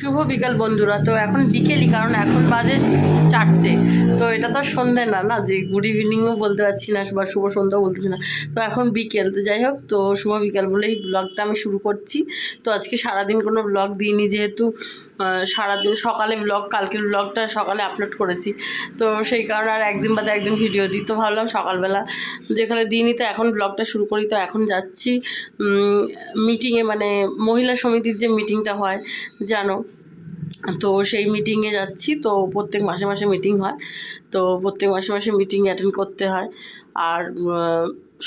শুভ বিকাল বন্ধুরা। তো এখন বিকেলই, কারণ এখন বাজে 4টে। তো এটা তো আর সন্ধ্যে না, না যে গুড ইভিনিংও বলতে পারছি না বা শুভ সন্ধ্যাও বলতেছি না। তো এখন বিকেল, তো যাই হোক, তো শুভ বিকাল বলেই ব্লগটা আমি শুরু করছি। তো আজকে সারাদিন কোনো ব্লগ দিইনি, যেহেতু সারাদিন সকালে ব্লগ, কালকের ব্লগটা সকালে আপলোড করেছি। তো সেই কারণে আর একদিন বাদে একদিন ভিডিও দিই। তো ভাবলাম সকালবেলা যেখানে দিইনি, তো এখন ব্লগটা শুরু করি। তো এখন যাচ্ছি মিটিংয়ে, মানে মহিলা সমিতির যে মিটিংটা হয় জানো, তো সেই মিটিংয়ে যাচ্ছি। তো প্রত্যেক মাসে মাসে মিটিং হয়, তো প্রত্যেক মাসে মাসে মিটিং অ্যাটেন্ড করতে হয়। আর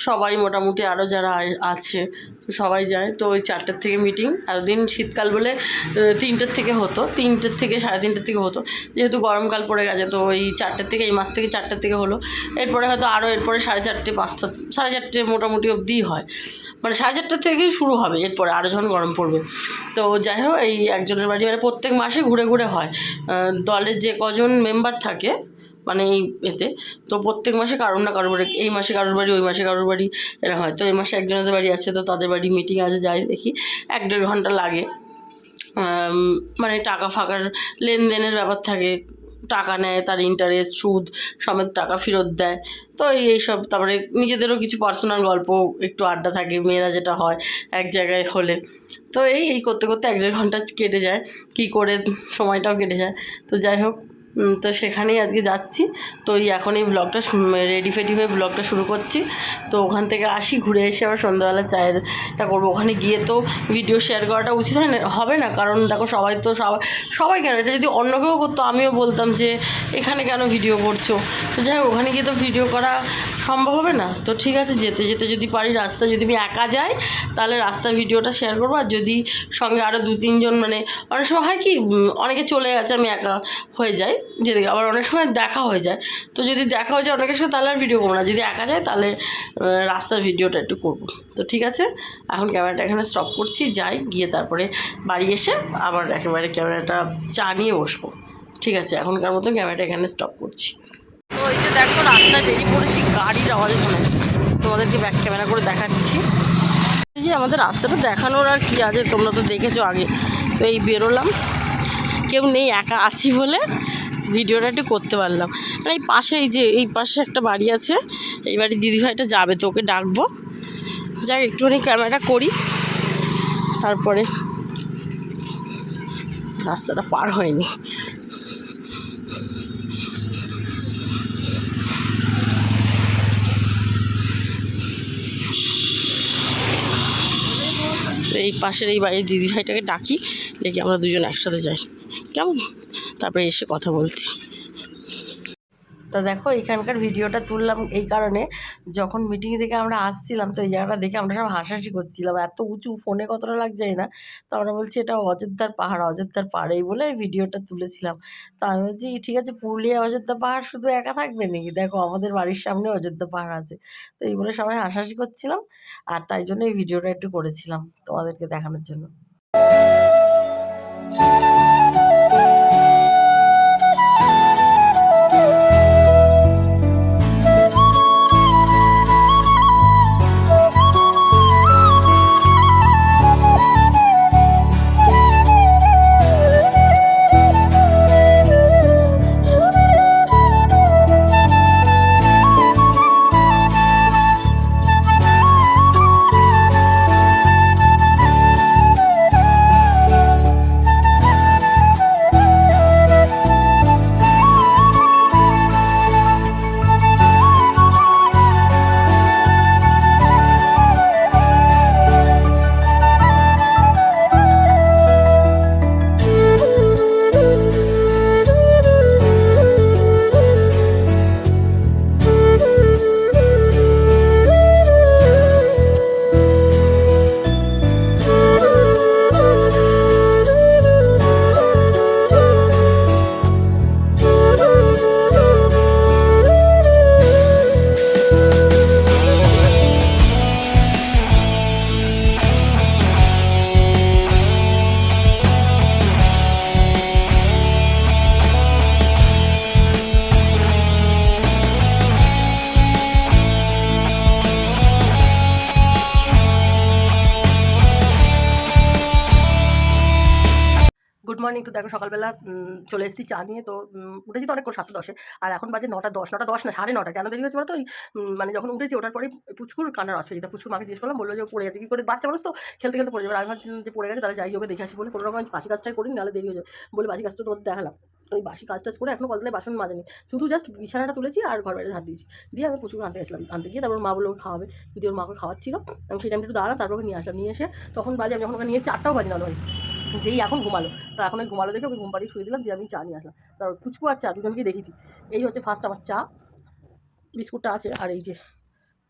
সবাই মোটামুটি আরও যারা আছে তো সবাই যায়। তো ওই 4টের থেকে মিটিং, এতদিন শীতকাল বলে 3টের থেকে হতো, 3টের থেকে 3:30 থেকে হতো। যেহেতু গরমকাল পড়ে গেছে, তো ওই 4টের থেকে, এই মাস থেকে 4টের থেকে হলো। এরপরে হয়তো আরও এরপরে 4:30, 5টা, 4:30 মোটামুটি অবধি হয়, মানে 4:30 থেকেই শুরু হবে। এরপরে আরও যখন গরম পড়বে। তো যাই হোক, এই একজনের বাড়ি, মানে প্রত্যেক মাসে ঘুরে ঘুরে হয়। দলের যে কজন মেম্বার থাকে, মানে এই এতে, তো প্রত্যেক মাসে কারোর না কারোর বাড়ি, এই মাসে কারোর বাড়ি, ওই মাসে কারোর বাড়ি, এরকম হয়। তো এই মাসে একজনের বাড়ি আছে, তো তাদের বাড়ি মিটিং আছে, যাই দেখি 1-1.5 ঘন্টা লাগে। মানে টাকা ফাঁকার লেনদেনের ব্যাপার থাকে, টাকা নেয়, তার ইন্টারেস্ট সুদ সমেত টাকা ফেরত দেয়। তো এইসব, তারপরে নিজেদেরও কিছু পার্সোনাল গল্প, একটু আড্ডা থাকে, মেয়েরা যেটা হয় এক জায়গায় হলে। তো এই করতে করতে 1-1.5 ঘন্টা কেটে যায়, কি করে সময়টাও কেটে যায়। তো যাই হোক, তো সেখানেই আজকে যাচ্ছি। তো এখন এই ব্লগটা রেডি ফেডি হয়ে ব্লগটা শুরু করছি। তো ওখান থেকে আসি, ঘুরে এসে আবার সন্ধ্যাবেলা চায়েরটা করবো। ওখানে গিয়ে তো ভিডিও শেয়ার করাটা উচিত হবে না, কারণ দেখো সবাই তো সবাই কেন, এটা যদি অন্য কেউ করতো আমিও বলতাম যে এখানে কেন ভিডিও করছো। তো যাই হোক, ওখানে গিয়ে তো ভিডিও করা সম্ভব হবে না। তো ঠিক আছে, যেতে যেতে যদি পারি, রাস্তা যদি আমি একা যাই তাহলে রাস্তার ভিডিওটা শেয়ার করবো। আর যদি সঙ্গে আরও 2-3 জন, মানে অনেক সময় হয় কি, অনেকে চলে গেছে, আমি একা হয়ে যাই যেতে, আবার অনেক সময় দেখা হয়ে যায়। তো যদি দেখা হয়ে যায় অনেকের সাথে, তাহলে আর ভিডিও করবো না। যদি একা যায় তাহলে রাস্তার ভিডিওটা একটু করবো। তো ঠিক আছে, এখন ক্যামেরাটা এখানে স্টপ করছি, যাই, গিয়ে তারপরে বাড়ি এসে আবার একেবারে ক্যামেরাটা চা নিয়ে বসবো। ঠিক আছে, এখনকার মতো ক্যামেরাটা এখানে স্টপ করছি। তো এই যে দেখো, রাস্তায় বেরিয়ে পড়েছি, গাড়ির আওয়াজ শোনে, তোমাদেরকে ব্যাক ক্যামেরা করে দেখাচ্ছি। এই যে আমাদের রাস্তাটা দেখানোর আর কি আছে, তোমরা তো দেখেছো আগে। তো এই বেরোলাম, কেউ নেই, একা আছি বলে ভিডিওটা একটু করতে পারলাম। মানে এই পাশে, এই যে এই পাশে একটা বাড়ি আছে, এই বাড়ির দিদিভাইটা যাবে, তো ওকে ডাকবো। যাক, একটুখানি ক্যামেরাটা করি, তারপরে রাস্তাটা পার হয়নি। এই পাশের এই বাড়ির দিদিভাইটাকে ডাকি, দেখি আমরা দুজন একসাথে যাই, কেমন? তারপরে এসে কথা বলছি। তো দেখো, এখানকার ভিডিওটা তুললাম এই কারণে, যখন মিটিং থেকে আমরা আসছিলাম, তো এই জায়গাটা দেখে আমরা সব হাসাহাসি করছিলাম, এত উঁচু, ফোনে কতটা লাগছে না। তো আমরা বলছি এটা অযোধ্যার পাহাড়, অযোধ্যার পাহাড়, এই বলে এই ভিডিওটা তুলেছিলাম। তো আমি বলছি ঠিক আছে, পুরুলিয়া অযোধ্যা পাহাড় শুধু একা থাকবে নাকি, দেখো আমাদের বাড়ির সামনে অযোধ্যা পাহাড় আছে। তো এই বলে সবাই হাসাহাসি করছিলাম, আর তাই জন্য এই ভিডিওটা একটু করেছিলাম তোমাদেরকে দেখানোর জন্য। মর্নিং। তো দেখো সকালবেলা চলে এসেছি চা নিয়ে। তো উঠেছি তো অনেক 7:10-এ, আর এখন বাজে 9:10, 9:10 না 9:30। কেন দেরি হয়েছে বলো তো? ওই মানে যখন উঠেছি ওঠার পরে পুচকুর কান্নার আওয়াজ পেয়েছি। পুচকুর মাকে জিজ্ঞেস করলাম, বললো যে পড়ে গেছে। কী করে বাচ্চা মানুষ তো খেলতে খেলতে পড়ে যাবে। আমি ভাবছিলাম যে পড়ে গেছে, তাহলে যাই হোক দেখে আসি বলে কোনো রকম আমি বাসি কাজটাই করি, নাহলে দেরি হয়ে যাবে বলে বাসি কাজটা তোমাদের দেখালাম। ওই বাসি কাজ টাজ করে এখনো কলতলায় বাসন মাজেনি, শুধু জাস্ট বিছানাটা তুলেছি আর ঘর বাইরে ঝাড় দিয়েছি। দিয়ে আমি পুচকুকে আনতে গেছিলাম, আনতে গিয়ে তারপর মা বললো খাওয়াবে, যদি ওর মাকে খাওয়াচ্ছিল। আমি সেই টাইমটা একটু দাঁড়ালাম, তারপর নিয়ে আসলাম। নিয়ে এসে তখন বাজে, আমি যখন ওকে নিয়ে এসেছি 8টাও বাজে না নয়, যেই এখন ঘুমালো। তো এখন ওই ঘুমালো দেখে ওকে ঘুম পাড়িয়ে শুয়ে দিলাম, দিয়ে আমি চা নিয়ে আসলাম। তারপর পুচকু আর চা দুজনকেই দেখেছি। এই হচ্ছে ফার্স্ট আমার চা, বিস্কুটটা আছে, আর এই যে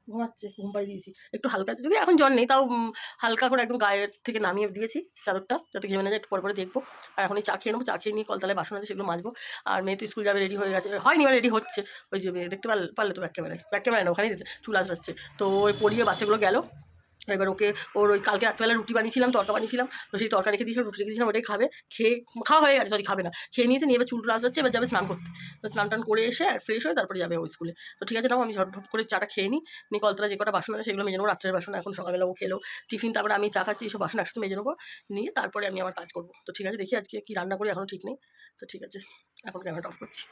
ঘুমাচ্ছে, ঘুম পাড়িয়ে দিয়েছি একটু হালকা, যদি এখন জ্বর নেই তাও হালকা করে একদম গায়ের থেকে নামিয়ে দিয়েছি চাদরটা, যাতে ঘেমে না যায়। একটু পরে পরে দেখবো। আর এখন এই চা খেয়ে নেবো, চা খেয়ে নিয়ে কলতলায় বাসন আছে সেগুলো মাজবো। আর মেয়ে তো স্কুল যাবে, রেডি হয়ে গেছে, হয়নি বা রেডি হচ্ছে। ওই যে দেখতে পারলে তো ব্যাক ক্যামেরায় না, ওখানেই চুল আসছে। তো ওই পরিয়ে বাচ্চাগুলো গেল। এবার ওকে ওর ওই কালকে রাত্রিবেলা রুটি বানিয়েছিলাম, তরকা বানিয়েছিলাম, তো সেই তরকা রেখে দিয়েছিলাম, রুটি রেখে দিয়েছিলাম, ওটাই খাবে। খাওয়া হয়ে গেছে, সরি খাবে না, খেয়ে নিয়েছে। নিয়ে এবার চুল টুল আসছে, এবার যাবে স্নান করতে। তো স্নান টান করে এসে ফ্রেশ হয়ে তারপরে যাবে ওই স্কুলে। তো ঠিক আছে, নাও আমি ঝটফট করে চাটা খেয়ে নিই। কলতলা যে কটা বাসন আছে সেগুলো মেজে নেবো, রাত্রের বাসন। এখন সকালবেলা ও খেলো টিফিন, তারপরে আমি চা খাচ্ছি, এইসব বাসন একসাথে মেজে নেবো, নিয়ে তারপরে আমি আমার কাজ করবো। তো ঠিক আছে, দেখি আজকে কী রান্না করি, এখনও ঠিক নেই। তো ঠিক আছে, এখন ক্যামেরাটা অফ করছি।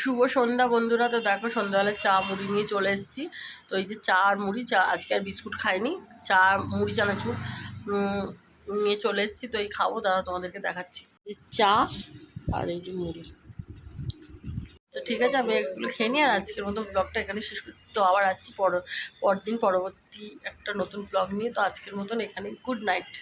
শুভ সন্ধ্যা বন্ধুরা। তো দেখো সন্ধ্যাবেলা চা মুড়ি নিয়ে চলে এসেছি। তো এই যে চা আর মুড়ি, চা আজকে আর বিস্কুট খাইনি, চা মুড়ি চানাচুর নিয়ে চলে এসেছি। তো এই খাবো, দাঁড়া তোমাদেরকে দেখাচ্ছি। যে চা আর এই যে মুড়ি। তো ঠিক আছে, আমি এগুলো খেয়ে নিই, আর আজকের মতো ব্লগটা এখানে শেষ করছি। তো আবার আসছি পরদিন পরবর্তী একটা নতুন ব্লগ নিয়ে। তো আজকের মতন এখানে গুড নাইট।